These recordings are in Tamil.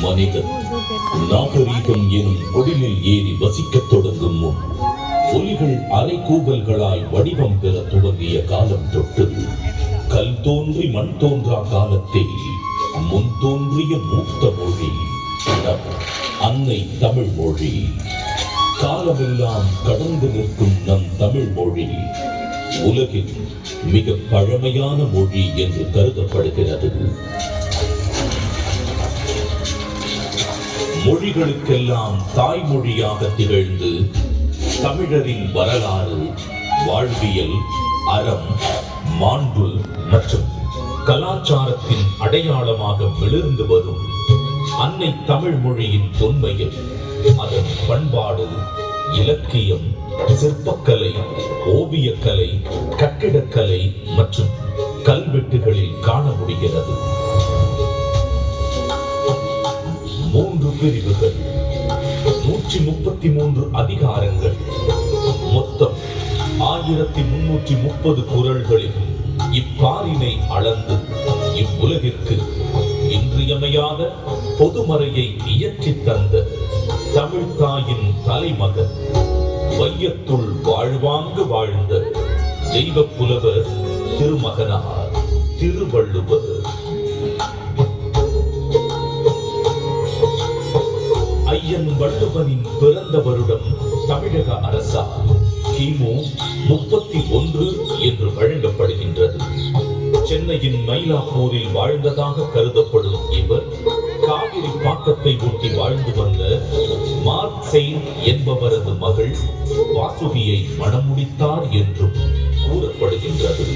மனிதன் நாகரீகம் எனும் கொடிலில் ஏறி வசிக்கத் தொடங்கும் முன் ஒலிகள் அரைக்கூவல்களாய் வடிவம் பெற துவங்கிய காலம் தொட்டு கல் தோன்றி மண் தோன்றா காலத்தில் முன் தோன்றிய மூத்த மொழி அன்னை தமிழ் மொழி. காலமெல்லாம் கடந்து நிற்கும் நம் தமிழ் மொழி உலகின் மிக பழமையான மொழி என்று கருதப்படுகிறது. மொழிகளுக்கெல்லாம் தாய்மொழியாக திகழ்ந்து தமிழரின் வரலாறு, வாழ்வியல், அறம், மாண்பு மற்றும் கலாச்சாரத்தின் அடையாளமாக மிளிர்ந்து வரும் அன்னை தமிழ் மொழியின் தொன்மையில் அதன் பண்பாடு, இலக்கியம், சிற்பக்கலை, ஓவியக்கலை, கட்டிடக்கலை மற்றும் கல்வெட்டுகளில் காண முடிகிறது. 3 பிரிவுகள், 133 அதிகாரங்கள், மொத்தம் 1330 குறள்களில் இப்பாரினை அளந்து இவ்வுலகிற்கு இன்றியமையாத பொதுமறையை இயற்றி தந்த தமிழ் தாயின் தலைமகன், வையத்துள் வாழ்வாங்கு வாழ்ந்த தெய்வ புலவர் திருமகனார் திருவள்ளுவர். ஐயன் வள்ளுவனின் பிறந்த வருடம் தமிழக அரசால் கிமு 31 என்று வழங்கப்படுகின்றது. சென்னையின் மயிலாப்பூரில் வாழ்ந்ததாக கருதப்படும் இவர் காவிரி பாக்கத்தை ஒட்டி வாழ்ந்து வந்த மார்க்செயின் என்பவரது மகள் வாசுகியை மணமுடித்தார் என்றும் கூறப்படுகின்றது.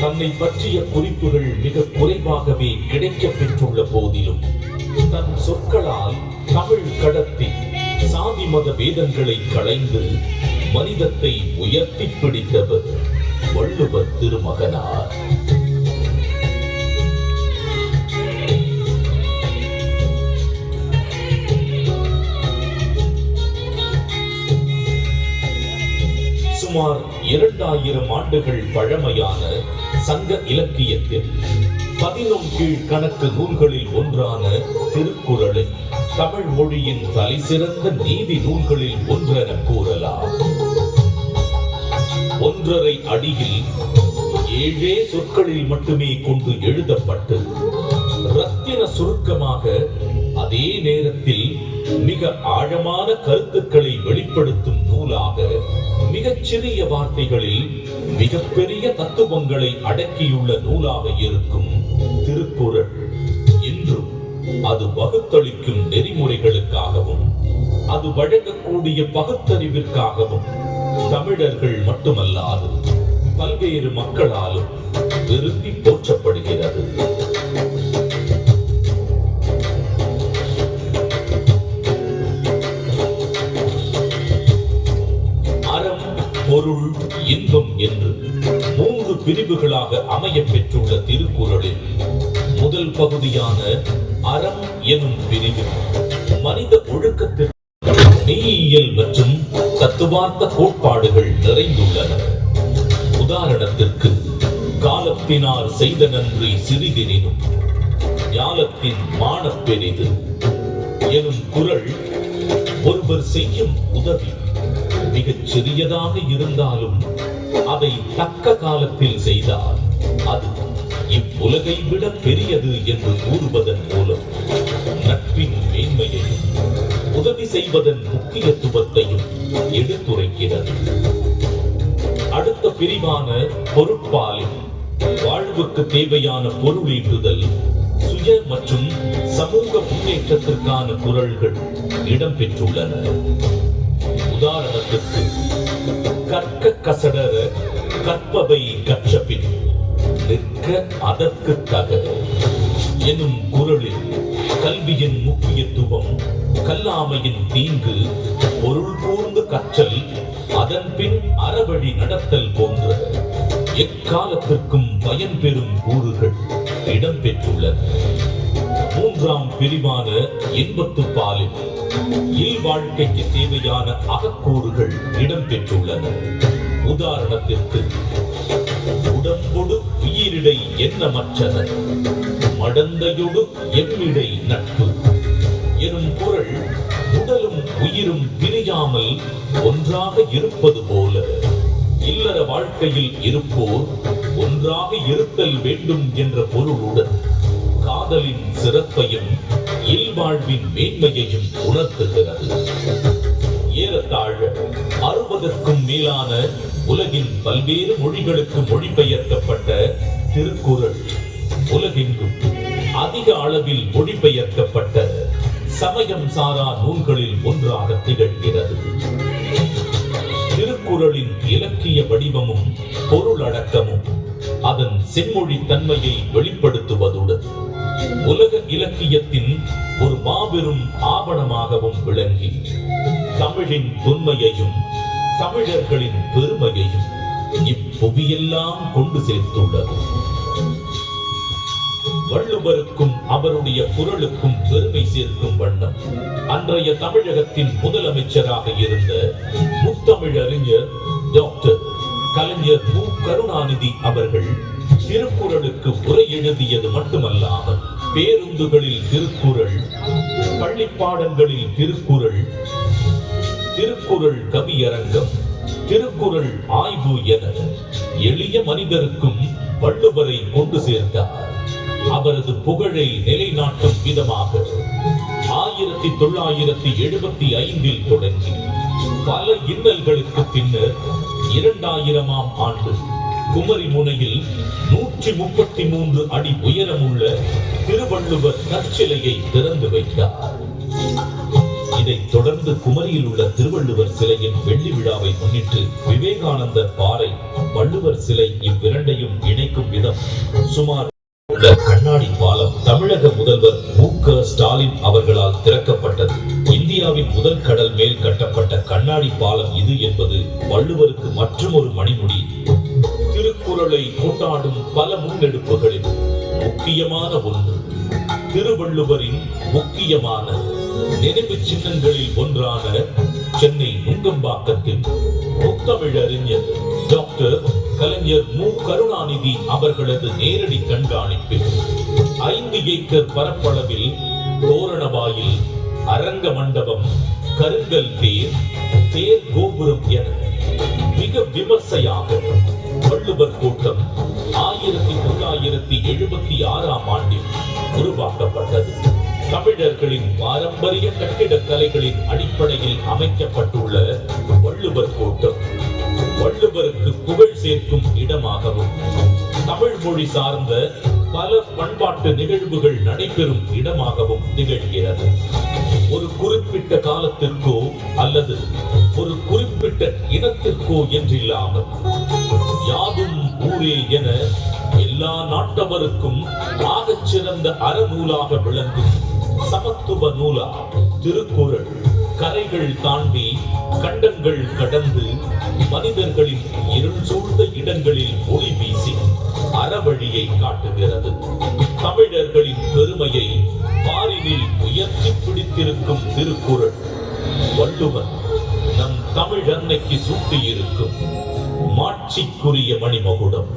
தன்னை பற்றிய குறிப்புகள் மிக குறைவாகவே கிடைக்கப் பெற்றுள்ள போதிலும் தன் சொற்களால் தமிழ் கடத்தி சாதி மத வேதங்களை களைந்து மனிதத்தை உயர்த்தி பிடித்தவர் வள்ளுவர் திருமகனார். சுமார் 2000 ஆண்டுகள் பழமையான சங்க இலக்கியத்தில் 11 கீழ்கணக்கு நூல்களில் ஒன்றான திருக்குறளை தமிழ் மொழியின் தலைசிறந்த நீதி நூல்களில் ஒன்றென கூறலாம். 1.5 அடியில் 7 சொற்களில் மட்டுமே கொண்டு எழுதப்பட்டு ரத்தின சுருக்கமாக, அதே நேரத்தில் மிக ஆழமான கருத்துக்களை வெளிப்படுத்தும் நூலாக, மிகச் சிறிய வார்த்தைகளில் மிகப்பெரிய தத்துவங்களை அடக்கியுள்ள நூலாக இருக்கும் திருக்குறள் இன்றும் அது வகுத்தளிக்கும் நெறிமுறைகளுக்காகவும் அது வழங்கக்கூடிய பகுத்தறிவிற்காகவும் தமிழர்கள் மட்டுமல்லாது பல்வேறு மக்களாலும் விரும்பி போற்றப்படுகிறது. அறம், பொருள், இன்பம் என்று 3 பிரிவுகளாக அமைய பெற்றுள்ள திருக்குறளில் முதல் பகுதியான அறம் எனும் பிரிவில் மனித ஒழுக்கத்திற்கு மெய்யியல் மற்றும் தத்துவார்த்த கோட்பாடுகள் நிறைந்துள்ளன. உதாரணத்திற்கு, காலத்தினார் செய்த நன்றி சிறிதெனினும் ஞாலத்தின் மானப் பெரிது எனும் குறள் ஒருவர் செய்யும் உதவி மிகச் சிறியதாக இருந்தாலும் அதை தக்க காலத்தில் செய்தால் அது இவ்வுலகை விட பெரியது என்று கூறுவதன் மூலம் செய்வதன் முக்கியத்துவத்தையும் எடுத்துரைக்கிறது. அடுத்த பிரிவான பொருட்பாலின் வாழ்வுக்கு தேவையான பொருளீட்டுதல், சுய மற்றும் சமூக முன்னேற்றத்திற்கான குரல்கள் இடம்பெற்றுள்ளன. உதாரணத்திற்கு, கற்க கசடர கற்பவை கற்றபின் நிற்க அதற்கு தக எனும் குரலில் கல்வியின் முக்கியத்துவம், கல்லாமையின் தீங்கு, பொருள் கூர்ந்து கற்றல், அதன் பின் அறவழி நடத்தல் போன்ற எக்காலத்திற்கும் பயன்பெறும் கூறுகள் இடம்பெற்றுள்ளன. மூன்றாம் பிரிவான இன்பத்துப்பாலில் இல்வாழ்க்கைக்கு தேவையான அகக்கூறுகள் இடம்பெற்றுள்ளன. உதாரணத்திற்கு, உடம்பொடு உயிரிடை எண்ணமற்றன, மடந்தையொடு எம்மிடை நட்பு எனும் குரல் உடலும் உயிரும் பிரியாமல் ஒன்றாக இருப்பது போல இல்லற வாழ்க்கையில் இருப்போர் ஒன்றாக இருத்தல் வேண்டும் என்ற பொருளுடன் காதலின் சிறப்பையும் இல்வாழ்வின் மேன்மையையும் உணர்த்துகிறது. ஏறத்தாழ 60க்கும் மேலான உலகின் பல்வேறு மொழிகளுக்கு மொழிபெயர்க்கப்பட்ட திருக்குறள் உலகெங்கும் அதிக அளவில் மொழிபெயர்க்கப்பட்ட சமயம் சாரா நூல்களில் ஒன்றாக திகழ்கிறது. திருக்குறளின் இலக்கிய வடிவமும் பொருளடக்கமும் அதன் செம்மொழி தன்மையை வெளிப்படுத்துவதுடன் உலக இலக்கியத்தின் ஒரு மாபெரும் ஆவணமாகவும் விளங்கி தமிழின் தொன்மையையும் தமிழர்களின் பெருமையையும் இப்புவியெல்லாம் கொண்டு சேர்த்துள்ளது. வள்ளுவருக்கும் அவருடைய குரலுக்கும் பெருமை சேர்க்கும் வண்ணம் அன்றைய தமிழகத்தின் முதலமைச்சராக இருந்த முத்தமிழறிஞர் டாக்டர் கலைஞர் மு. கருணாநிதி அவர்கள் திருக்குறளுக்கு உரை எழுதியது மட்டுமல்லாமல் பேருந்துகளில் திருக்குறள், பள்ளிப்பாடங்களில் திருக்குறள், திருக்குறள் கவியரங்கம், திருக்குறள் ஆய்வு என எளிய மனிதருக்கும் வள்ளுவரை கொண்டு சேர்த்தார். அவரது புகழை நிலைநாட்டும் விதமாக 1975 தொடங்கி பல இன்னல்களுக்கு பின்னர் 2000ஆம் ஆண்டு குமரி முனையில் 133 அடி உயரமுள்ள திருவள்ளுவர் நற்சிலையை திறந்து வைத்தார். இதைத் தொடர்ந்து குமரியில் உள்ள திருவள்ளுவர் சிலையின் வெள்ளி விழாவை முன்னிட்டு விவேகானந்தர் பாறை, வள்ளுவர் சிலை இவ்விரண்டையும் இணைக்கும் விதம் சுமார் உள்ள கண்ணாடி பாலம் தமிழக முதல்வர் மு. க. ஸ்டாலின் அவர்களால் திறக்கப்பட்டது. இந்தியாவின் முதல் கடல் மேல் கட்டப்பட்ட கண்ணாடி பாலம் இது என்பது வள்ளுவருக்கு மற்றொரு மணிமுடி. திருக்குறளை கொண்டாடும் பல முன்னெடுப்புகளில் முக்கியமான ஒன்று திருவள்ளுவரின் முக்கியமான நினைவு சின்னங்களில் ஒன்றான சென்னை நுங்கம்பாக்கத்தில் முத்தமிழறிஞர் டாக்டர் கலைஞர் மு. கருணாநிதி அவர்களது நேரடி கண்காணிப்பில் 5 ஏக்கர் பரப்பளவில் தோரணவாயில், அரங்க மண்டபம், கருங்கல் தேர், தேர் கோபுரம் என மிக விமர்சையாக வள்ளுவர் கோட்டம் 1976ஆம் ஆண்டில் உருவாக்கப்பட்டது. தமிழர்களின் பாரம்பரிய கட்டிடக்கலைகளின் அடிப்படையில் அமைக்கப்பட்டுள்ள வள்ளுவர் கோட்டம் வள்ளுவருக்கு புகழ் சேர்க்கும் இடமாகவும் தமிழ் மொழி சார்ந்த பல பண்பாட்டு நிகழ்வுகள் நடைபெறும் இடமாகவும் திகழ்கிறது. ஒரு குறிப்பிட்ட காலத்திற்கோ அல்லது ஒரு குறிப்பிட்ட இனத்திற்கோ என்றில்லாமல் யாதும் ஊரே என எல்லா நாட்டவருக்கும் ஆகச் சிறந்த அறநூலாக விளங்கும் சமத்துவ நூலா திருக்குறள் கரைகள் தாண்டி கண்டங்கள் கடந்து மனிதர்களின் இருள் சூழ்ந்த இடங்களில் ஒளி வீசி அறவழியை காட்டுகிறது. தமிழர்களின் பெருமையை பாரினில் உயர்த்தி பிடித்திருக்கும் திருக்குறள் வள்ளுவன் நம் தமிழ் அன்னைக்கு சூட்டியிருக்கும் மாட்சிக்குரிய மணிமகுடம்.